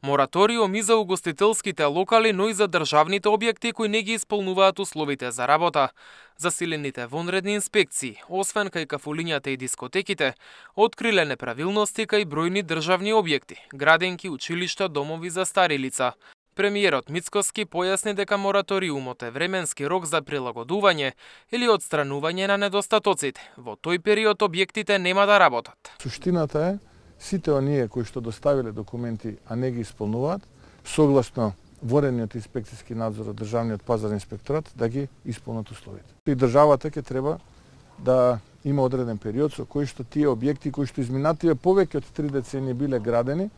Мораториум и за угостителските локали, но и за државните објекти кои не ги исполнуваат условите за работа. Засилените вонредни инспекции, освен кај кафулињата и дискотеките, откриле неправилности кај бројни државни објекти, градинки, училишта, домови за стари лица. Премиерот Мицкоски појасни дека мораториумот е временски рок за прилагодување или отстранување на недостатоците. Во тој период објектите нема да работат. Суштината е сите оние кои што доставиле документи, а не ги исполнуваат, согласно ворениот инспекцијски надзор од Државниот пазарен инспекторат, да ги исполнат условите. И државата ќе треба да има одреден период со кој што тие објекти кои што изминативе повеќе од 3 децении биле градени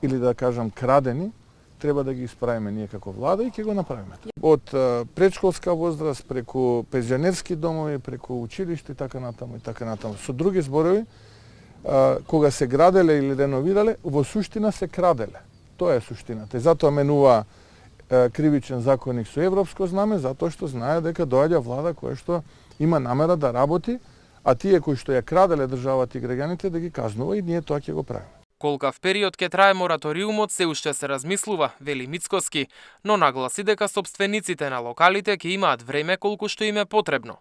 или да кажам крадени, треба да ги исправиме ние како влада и ќе го направиме. Од предшколска возраст, преку пензионерски домови, преку училишта и така натаму и така натаму. Со други зборови, кога се граделе или реновирале, во суштина се краделе. Тоа е суштината. И затоа менува кривичен законник со европско знаме, затоа што знае дека доаѓа влада која што има намера да работи, а тие кои што ја краделе државата и граѓаните да ги казнува и ние тоа ќе го правиме. Колкав период ќе трае мораториумот се уште се размислува, вели Мицкоски, но нагласи дека сопствениците на локалите ќе имаат време колку што им е потребно.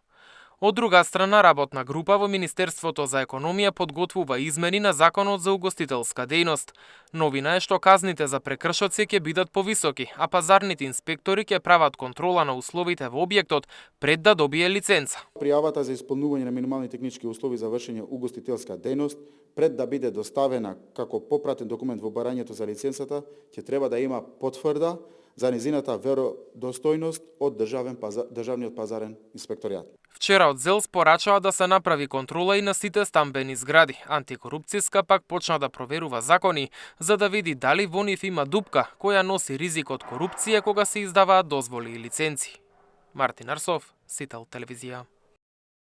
Од друга страна, работна група во Министерството за економија подготвува измени на Законот за угостителска дејност. Новина е што казните за прекршоци ќе бидат повисоки, а пазарните инспектори ќе прават контрола на условите во објектот пред да добие лиценца. Пријавата за исполнување на минимални технички услови за вршење угостителска дејност пред да биде доставена како попратен документ во барањето за лиценцата, ќе треба да има потврда за незината веродостојност од Државниот пазарен инспекторијат. Вчера од ЗЕЛС порачаа да се направи контрола и на сите стамбени згради. Антикорупцијска пак почна да проверува закони за да види дали во нив има дупка која носи ризик од корупција кога се издаваат дозволи и лиценци. Мартин Арсов, Сител телевизија.